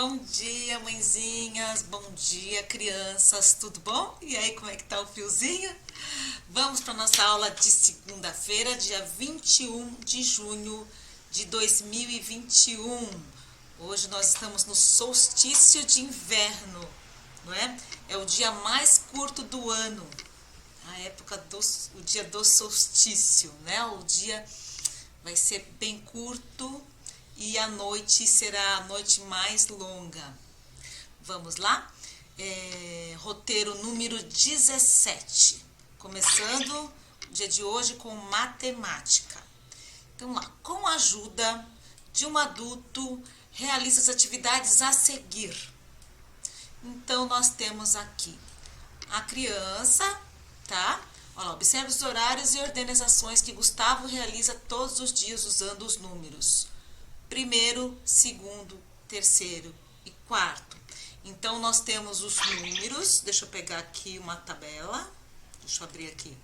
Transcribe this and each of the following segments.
Bom dia, mãezinhas, bom dia, crianças, tudo bom? E aí, como é que tá o fiozinho? Vamos para nossa aula de segunda-feira, dia 21 de junho de 2021. Hoje nós estamos no solstício de inverno, não é? É o dia mais curto do ano, a época o dia do solstício, né? O dia vai ser bem curto e a noite será a noite mais longa. Vamos lá? Roteiro número 17. Começando o dia de hoje com matemática. Então lá, com a ajuda de um adulto, realize as atividades a seguir. Então nós temos aqui a criança, tá? Olha lá, observe os horários e ordene as ações que Gustavo realiza todos os dias usando os números. Primeiro, segundo, terceiro e quarto. Então, nós temos os números. Deixa eu pegar aqui uma tabela. Deixa eu abrir aqui.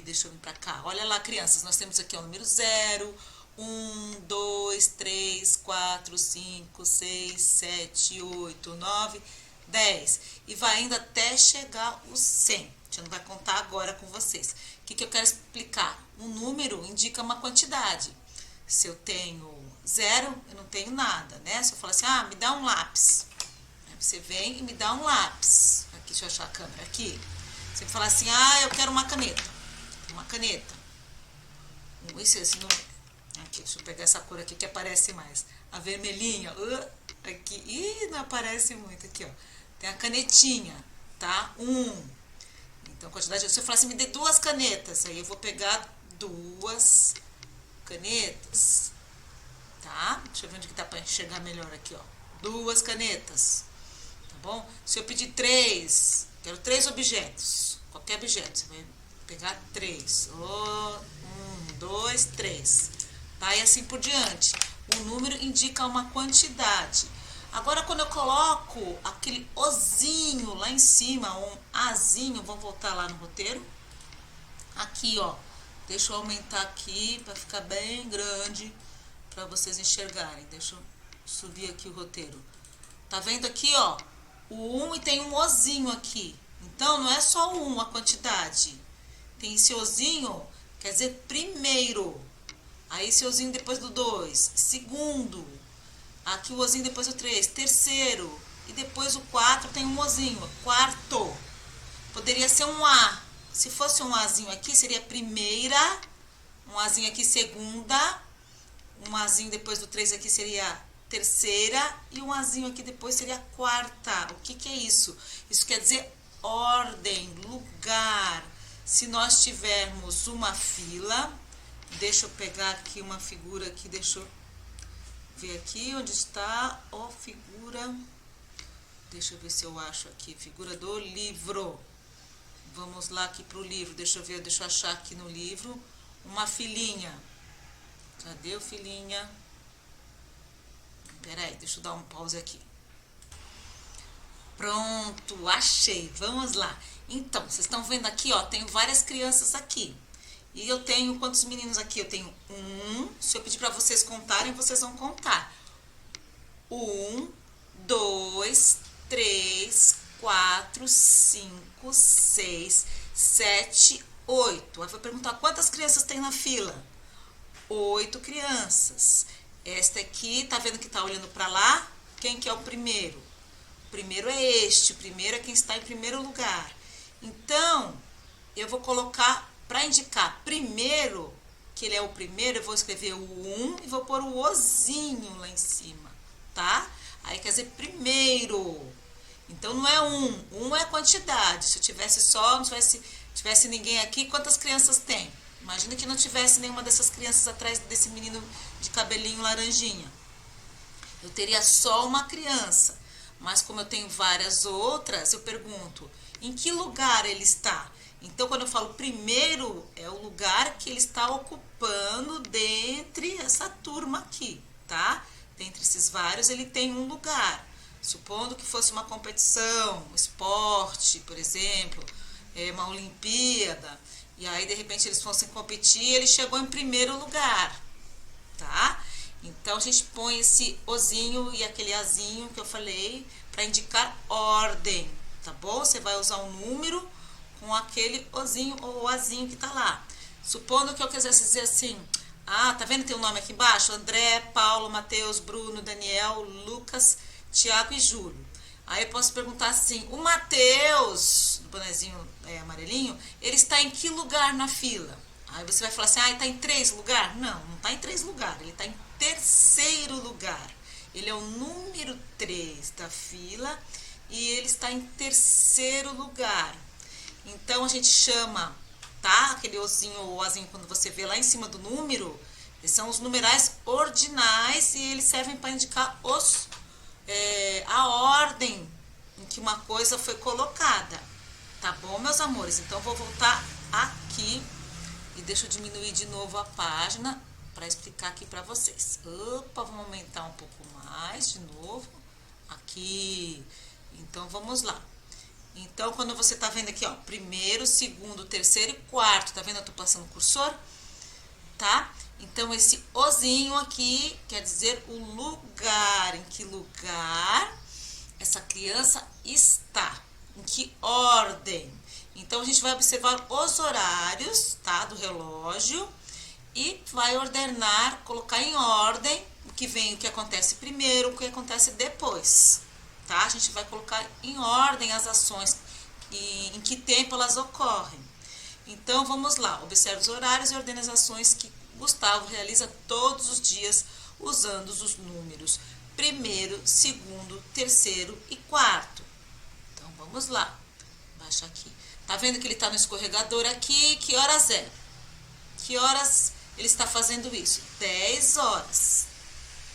Deixa eu vir pra cá. Olha lá, crianças, nós temos aqui o número 0, 1, 2, 3, 4, 5, 6, 7, 8, 9, 10. E vai indo até chegar o 100. A gente não vai contar agora com vocês. O que eu quero explicar? Um número indica uma quantidade. Se eu tenho 0, eu não tenho nada, né? Se eu falar assim, me dá um lápis. Aí você vem e me dá um lápis. Aqui, deixa eu achar a câmera aqui. Você falar assim, eu quero uma caneta. Uma caneta. Esse número. Aqui, deixa eu pegar essa cor aqui que aparece mais. A vermelhinha. Aqui. Não aparece muito. Aqui, ó. Tem a canetinha, tá? 1. Então, a quantidade. Se eu falar assim, me dê 2 canetas. Aí eu vou pegar 2 canetas, tá? Deixa eu ver onde que dá pra enxergar melhor aqui, ó. 2 canetas, tá bom? Se eu pedir 3, quero 3 objetos, qualquer objeto, você vai pegar 3. 1, 2, 3, tá? E assim por diante. O número indica uma quantidade. Agora, quando eu coloco aquele ozinho lá em cima, um azinho, vamos voltar lá no roteiro. Aqui, ó. Deixa eu aumentar aqui para ficar bem grande para vocês enxergarem. Deixa eu subir aqui o roteiro. Tá vendo aqui, ó? O 1 e tem um ozinho aqui. Então, não é só o 1 a quantidade. Tem esse ozinho, quer dizer primeiro. Aí esse ozinho depois do 2. Segundo. Aqui o ozinho depois do 3. Terceiro. E depois o 4 tem um ozinho. Quarto. Poderia ser um A. Se fosse um Azinho aqui, seria primeira, um Azinho aqui segunda, um Azinho depois do 3 aqui seria terceira e um Azinho aqui depois seria quarta. O que é isso? Isso quer dizer ordem, lugar. Se nós tivermos uma fila, deixa eu pegar aqui uma figura aqui, deixa eu ver aqui onde está a figura. Deixa eu ver se eu acho aqui, figura do livro. Vamos lá aqui pro livro, deixa eu ver, deixa eu achar aqui no livro uma filinha. Cadê o filinha? Peraí, deixa eu dar um pause aqui. Pronto, achei, vamos lá. Então, vocês estão vendo aqui, ó, tenho várias crianças aqui. E eu tenho, quantos meninos aqui? Eu tenho 1, se eu pedir para vocês contarem, vocês vão contar. 1, 2, 3, 4, 5, 6, 7, 8. Aí vou perguntar quantas crianças tem na fila? 8 crianças. Esta aqui, tá vendo que tá olhando para lá? Quem que é o primeiro? O primeiro é este, o primeiro é quem está em primeiro lugar. Então, eu vou colocar, para indicar primeiro, que ele é o primeiro, eu vou escrever o 1 e vou pôr o ozinho lá em cima, tá? Aí quer dizer primeiro. Então, não é 1 é a quantidade. Se eu tivesse só, não tivesse ninguém aqui, quantas crianças tem? Imagina que não tivesse nenhuma dessas crianças atrás desse menino de cabelinho laranjinha. Eu teria só uma criança. Mas como eu tenho várias outras, eu pergunto, em que lugar ele está? Então, quando eu falo primeiro, é o lugar que ele está ocupando dentre essa turma aqui, tá? Dentre esses vários, ele tem um lugar. Supondo que fosse uma competição, um esporte, por exemplo, uma Olimpíada, e aí de repente eles fossem competir, ele chegou em primeiro lugar, tá? Então, a gente põe esse ozinho e aquele azinho que eu falei para indicar ordem, tá bom? Você vai usar um número com aquele ozinho ou azinho que tá lá. Supondo que eu quisesse dizer assim, tá vendo? Tem um nome aqui embaixo? André, Paulo, Mateus, Bruno, Daniel, Lucas, Tiago e Júlio. Aí eu posso perguntar assim, o Mateus, o bonezinho amarelinho, ele está em que lugar na fila? Aí você vai falar assim, ele está em 3 lugar? Não está em 3 lugar, ele está em 3º lugar. Ele é o número 3 da fila e ele está em 3º lugar. Então a gente chama, tá? Aquele ozinho ou azinho quando você vê lá em cima do número, eles são os numerais ordinais e eles servem para indicar a ordem em que uma coisa foi colocada. Tá bom, meus amores? Então vou voltar aqui e deixa eu diminuir de novo a página para explicar aqui para vocês. Opa, vamos aumentar um pouco mais de novo. Aqui. Então vamos lá. Então, quando você tá vendo aqui, ó, 1º, 2º, 3º e 4º, tá vendo? Eu tô passando o cursor, tá? Então, esse ozinho aqui quer dizer o lugar, em que lugar essa criança está, em que ordem. Então, a gente vai observar os horários, tá, do relógio e vai ordenar, colocar em ordem o que vem, o que acontece primeiro, o que acontece depois. Tá? A gente vai colocar em ordem as ações e em que tempo elas ocorrem. Então, vamos lá. Observe os horários e ordene as ações que Gustavo realiza todos os dias usando os números 1º, 2º, 3º e 4º. Então, vamos lá. Baixa aqui. Tá vendo que ele está no escorregador aqui? Que horas é? Que horas ele está fazendo isso? 10 horas.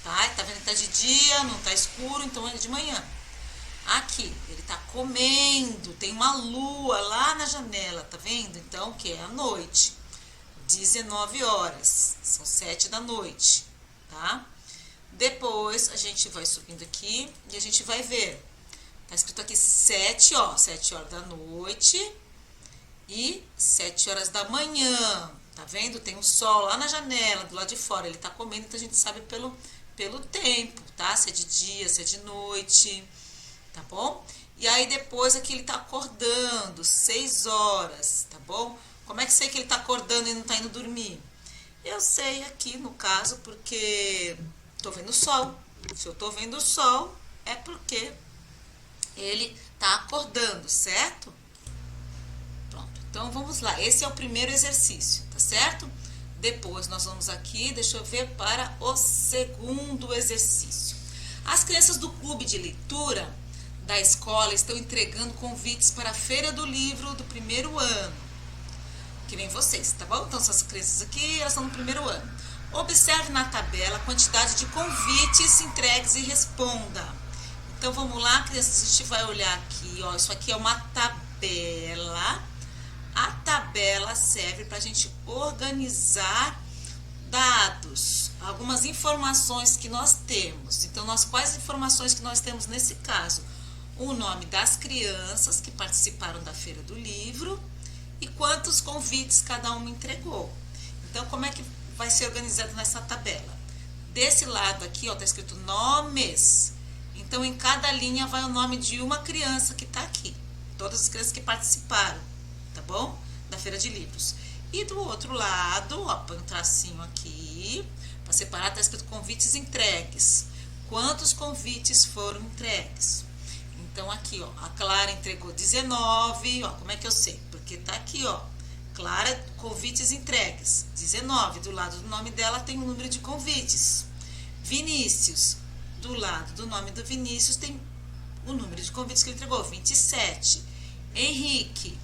Tá vendo que está de dia, não está escuro, então é de manhã. Aqui, ele tá comendo, tem uma lua lá na janela, tá vendo? Então, que é a noite. 19 horas, são 7 da noite, tá? Depois, a gente vai subindo aqui e a gente vai ver. Tá escrito aqui 7 horas da noite e 7 horas da manhã. Tá vendo? Tem um sol lá na janela, do lado de fora. Ele tá comendo, então a gente sabe pelo tempo, tá? Se é de dia, se é de noite. Tá bom? E aí depois aqui ele tá acordando, 6 horas, tá bom? Como é que sei que ele tá acordando e não tá indo dormir? Eu sei aqui, no caso, porque tô vendo o sol. Se eu tô vendo o sol, é porque ele tá acordando, certo? Pronto, então vamos lá. Esse é o primeiro exercício, tá certo? Depois nós vamos aqui, deixa eu ver, para o segundo exercício. As crianças do clube de leitura da escola estão entregando convites para a Feira do Livro do 1º ano. Que nem vocês, tá bom? Então, essas crianças aqui, elas estão no 1º ano. Observe na tabela a quantidade de convites entregues e responda. Então, vamos lá, crianças, a gente vai olhar aqui, ó. Isso aqui é uma tabela. A tabela serve para a gente organizar dados, algumas informações que nós temos. Então, quais informações que nós temos nesse caso? O nome das crianças que participaram da Feira do Livro e quantos convites cada uma entregou. Então, como é que vai ser organizado nessa tabela? Desse lado aqui, ó, tá escrito nomes. Então, em cada linha vai o nome de uma criança que tá aqui. Todas as crianças que participaram, tá bom? Da Feira de Livros. E do outro lado, ó, põe um tracinho aqui, para separar, tá escrito convites entregues. Quantos convites foram entregues? Então, aqui, ó, a Clara entregou 19, ó, como é que eu sei? Porque tá aqui, ó, Clara, convites entregues, 19, do lado do nome dela tem o número de convites. Vinícius, do lado do nome do Vinícius tem o número de convites que ele entregou, 27. Henrique,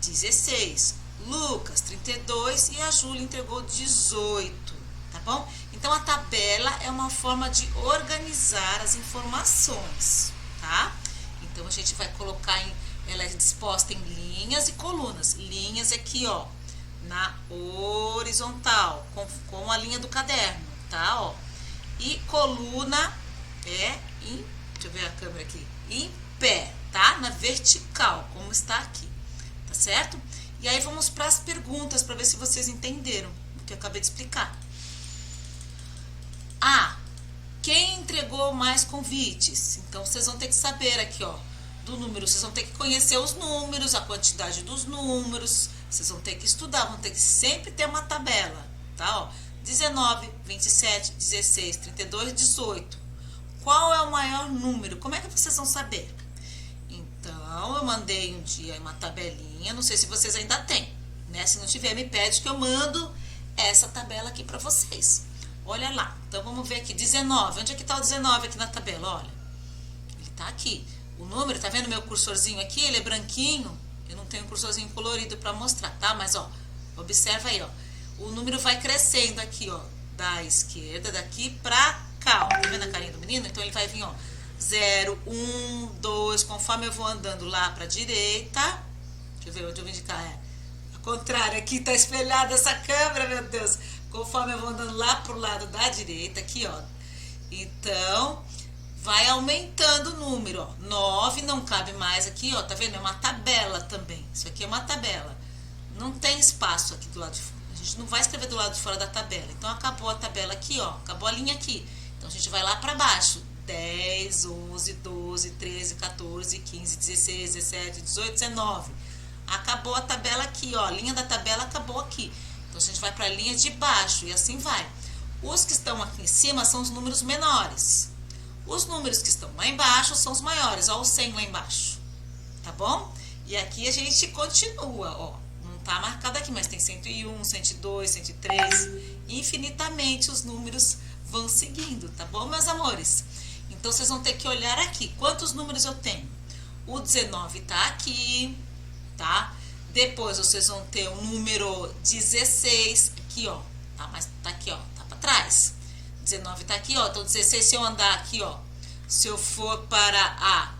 16. Lucas, 32 e a Júlia entregou 18, tá bom? Então, a tabela é uma forma de organizar as informações, tá? Então, a gente vai colocar ela é disposta em linhas e colunas. Linhas aqui, ó, na horizontal, com a linha do caderno, tá? Ó. E coluna deixa eu ver a câmera aqui, em pé, tá? Na vertical, como está aqui, tá certo? E aí vamos para as perguntas, para ver se vocês entenderam o que eu acabei de explicar. entregou mais convites? Então, vocês vão ter que saber aqui, ó, do número. Vocês vão ter que conhecer os números, a quantidade dos números. Vocês vão ter que estudar, vão ter que sempre ter uma tabela, tá? Ó, 19, 27, 16, 32, 18. Qual é o maior número? Como é que vocês vão saber? Então, eu mandei um dia uma tabelinha, não sei se vocês ainda têm, né? Se não tiver, me pede que eu mando essa tabela aqui para vocês. Olha lá, então vamos ver aqui, 19, onde é que tá o 19 aqui na tabela? Olha, ele tá aqui. O número, tá vendo meu cursorzinho aqui? Ele é branquinho, eu não tenho um cursorzinho colorido para mostrar, tá? Mas, ó, observa aí, ó, o número vai crescendo aqui, ó, da esquerda, daqui pra cá, ó. Tá vendo a carinha do menino? Então, ele vai vir, ó, 0, 1, 2, conforme eu vou andando lá pra direita, deixa eu ver onde eu vou indicar, ao contrário, aqui tá espelhada essa câmera, meu Deus, conforme eu vou andando lá pro lado da direita, aqui, ó, então, vai aumentando o número, ó, 9 não cabe mais aqui, ó, tá vendo? É uma tabela também, isso aqui é uma tabela, não tem espaço aqui do lado de fora, a gente não vai escrever do lado de fora da tabela, então acabou a tabela aqui, ó, acabou a linha aqui, então a gente vai lá pra baixo, 10, 11, 12, 13, 14, 15, 16, 17, 18, 19. Acabou a tabela aqui, ó. A linha da tabela acabou aqui. Então, a gente vai para a linha de baixo e assim vai. Os que estão aqui em cima são os números menores. Os números que estão lá embaixo são os maiores. Ó, o 100 lá embaixo. Tá bom? E aqui a gente continua, ó. Não tá marcado aqui, mas tem 101, 102, 103. Infinitamente os números vão seguindo, tá bom, meus amores? Então, vocês vão ter que olhar aqui. Quantos números eu tenho? O 19 tá aqui, tá? Depois, vocês vão ter o número 16 aqui, ó. Tá, mas tá aqui, ó. Tá pra trás. 19 tá aqui, ó. Então, 16, se eu andar aqui, ó. Se eu for para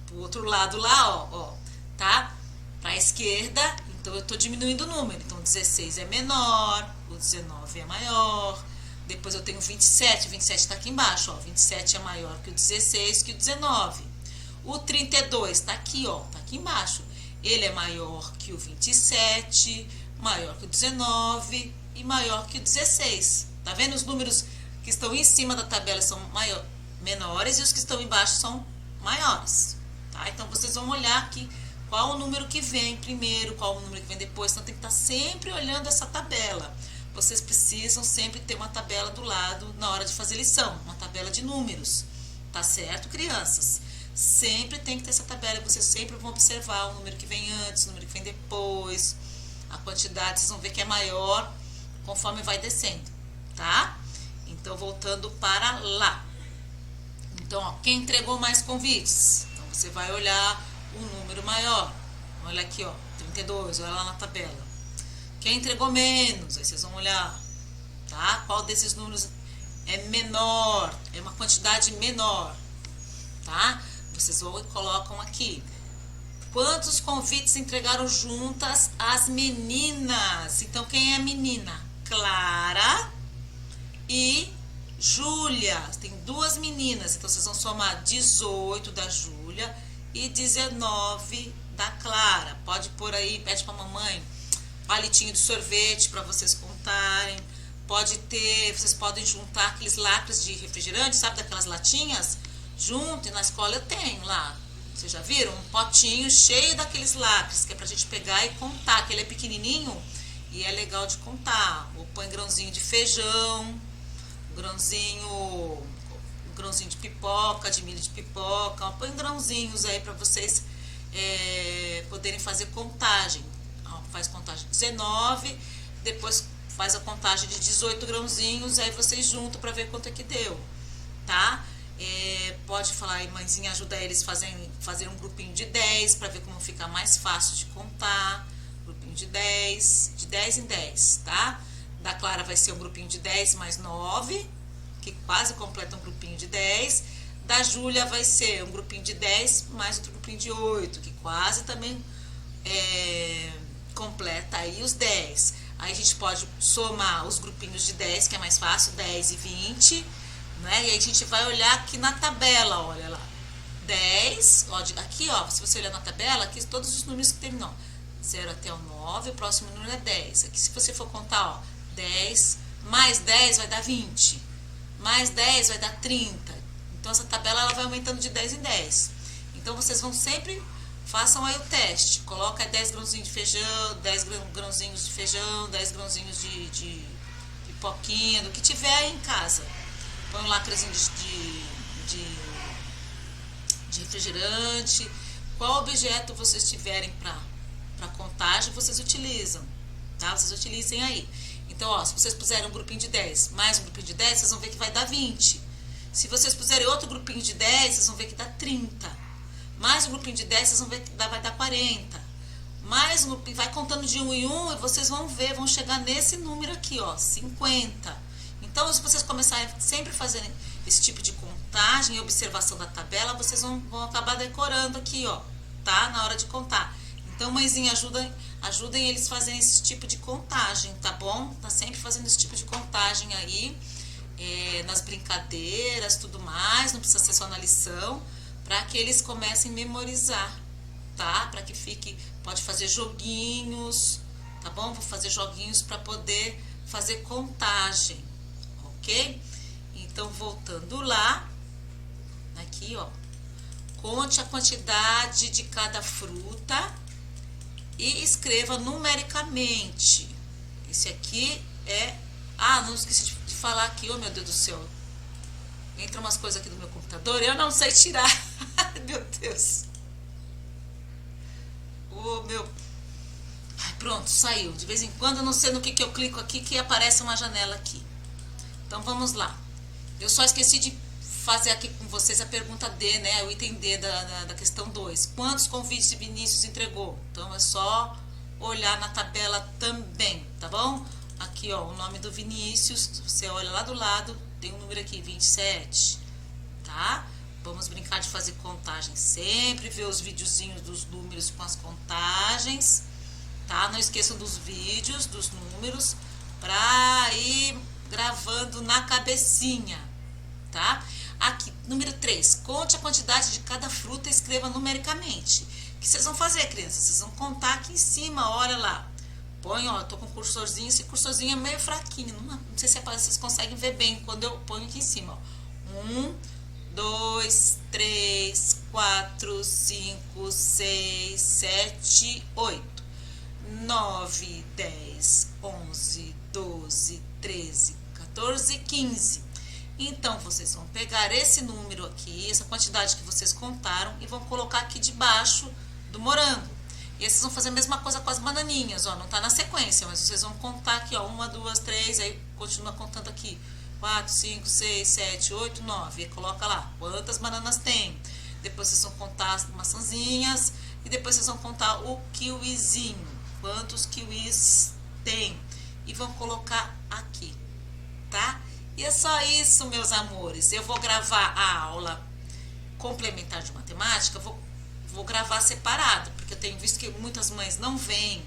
pro outro lado lá, ó. Tá? Pra esquerda. Então, eu tô diminuindo o número. Então, 16 é menor. O 19 é maior. Depois eu tenho 27, 27 tá aqui embaixo, ó, 27 é maior que o 16, que o 19. O 32 tá aqui, ó, tá aqui embaixo. Ele é maior que o 27, maior que o 19 e maior que o 16. Tá vendo? Os números que estão em cima da tabela são menores e os que estão embaixo são maiores, tá? Então, vocês vão olhar aqui qual o número que vem primeiro, qual o número que vem depois. Então, tem que estar sempre olhando essa tabela. Vocês precisam sempre ter uma tabela do lado na hora de fazer lição, uma tabela de números, tá certo, crianças? Sempre tem que ter essa tabela e vocês sempre vão observar o número que vem antes, o número que vem depois, a quantidade, vocês vão ver que é maior conforme vai descendo, tá? Então, voltando para lá. Então, ó, quem entregou mais convites? Então, você vai olhar o número maior. Olha aqui, ó, 32, olha lá na tabela. Quem entregou menos, aí vocês vão olhar, tá? Qual desses números é menor, é uma quantidade menor, tá? Vocês vão e colocam aqui. Quantos convites entregaram juntas as meninas? Então, quem é a menina? Clara e Júlia. Tem duas meninas, então vocês vão somar 18 da Júlia e 19 da Clara. Pode pôr aí, pede pra mamãe palitinho de sorvete para vocês contarem. Pode ter, vocês podem juntar aqueles lacres de refrigerante, sabe, daquelas latinhas? Juntem, na escola eu tenho lá. Vocês já viram? Um potinho cheio daqueles lacres, que é pra gente pegar e contar, que ele é pequenininho e é legal de contar. Ou põe grãozinho de feijão, grãozinho de pipoca, de milho de pipoca. Põe grãozinhos aí para vocês poderem fazer contagem. Faz contagem de 19, depois faz a contagem de 18 grãozinhos, aí vocês juntam para ver quanto é que deu, tá? Pode falar aí, mãezinha, ajuda eles a fazer um grupinho de 10, para ver como fica mais fácil de contar. Grupinho de 10 em 10, tá? Da Clara vai ser um grupinho de 10 mais 9, que quase completa um grupinho de 10. Da Júlia vai ser um grupinho de 10 mais outro grupinho de 8, que quase também completa aí os 10. Aí a gente pode somar os grupinhos de 10, que é mais fácil, 10 e 20, né? E aí a gente vai olhar aqui na tabela, olha lá. 10, ó, aqui, ó, se você olhar na tabela, aqui todos os números que terminam 0 até o 9, o próximo número é 10. Aqui, se você for contar, ó, 10 mais 10 vai dar 20, mais 10 vai dar 30. Então essa tabela ela vai aumentando de 10 em 10. Então vocês vão sempre, façam aí o teste. Coloca 10 grãozinhos de feijão, 10 grãozinhos de feijão, 10 grãozinhos de pipoquinha, do que tiver aí em casa. Põe um lacrezinho de refrigerante. Qual objeto vocês tiverem para contagem, vocês utilizam, tá? Vocês utilizem aí. Então, ó, se vocês puserem um grupinho de 10, mais um grupinho de 10, vocês vão ver que vai dar 20. Se vocês puserem outro grupinho de 10, vocês vão ver que dá 30. Mais um grupinho de 10, vocês vão ver que vai dar 40. Mais um grupinho, vai contando de 1 em 1 e vocês vão ver, vão chegar nesse número aqui, ó, 50. Então, se vocês começarem sempre fazendo esse tipo de contagem e observação da tabela, vocês vão acabar decorando aqui, ó, tá? Na hora de contar. Então, mãezinha, ajudem eles a fazerem esse tipo de contagem, tá bom? Tá sempre fazendo esse tipo de contagem aí, nas brincadeiras, tudo mais, não precisa ser só na lição, para que eles comecem a memorizar, tá? Para que fique, pode fazer joguinhos, tá bom? Vou fazer joguinhos para poder fazer contagem, ok? Então, voltando lá, aqui, ó, conte a quantidade de cada fruta e escreva numericamente. Esse aqui é... Ah, não esqueci de falar aqui, oh meu Deus do céu. Entra umas coisas aqui do meu computador, eu não sei tirar. Meu Deus. Oh, meu... Ai, pronto, saiu. De vez em quando, eu não sei no que eu clico aqui, que aparece uma janela aqui. Então, vamos lá. Eu só esqueci de fazer aqui com vocês a pergunta D, né? O item D da questão 2. Quantos convites Vinícius entregou? Então, é só olhar na tabela também, tá bom? Aqui, ó, o nome do Vinícius. Você olha lá do lado, tem um número aqui, 27, tá? Vamos brincar de fazer contagem sempre, ver os videozinhos dos números com as contagens, tá? Não esqueçam dos vídeos, dos números, pra ir gravando na cabecinha, tá? Aqui, número 3, conte a quantidade de cada fruta e escreva numericamente. O que vocês vão fazer, crianças? Vocês vão contar aqui em cima, olha lá. Põe, ó, eu tô com um cursorzinho, esse cursorzinho é meio fraquinho, não sei se vocês conseguem ver bem quando eu ponho aqui em cima, ó. 1, 2, 3, 4, 5, 6, 7, 8, 9, 10, 11, 12, 13, 14, 15. Então, vocês vão pegar esse número aqui, essa quantidade que vocês contaram, e vão colocar aqui debaixo do morango. E aí vocês vão fazer a mesma coisa com as bananinhas, ó, não tá na sequência, mas vocês vão contar aqui, ó, 1, 2, 3, aí continua contando aqui, 4, 5, 6, 7, 8, 9, e coloca lá quantas bananas tem. Depois vocês vão contar as maçãzinhas, e depois vocês vão contar o kiwizinho, quantos kiwis tem, e vão colocar aqui, tá? E é só isso, meus amores. Eu vou gravar a aula complementar de matemática, vou gravar separado, porque eu tenho visto que muitas mães não veem,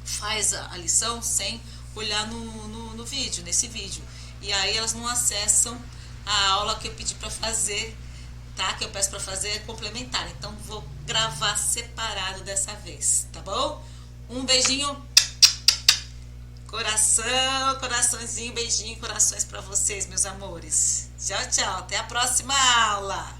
faz a lição sem olhar no vídeo, nesse vídeo. E aí elas não acessam a aula que eu pedi para fazer, tá? Que eu peço para fazer complementar. Então, vou gravar separado dessa vez, tá bom? Um beijinho... Coração, coraçãozinho, beijinho, corações pra vocês, meus amores. Tchau, tchau. Até a próxima aula.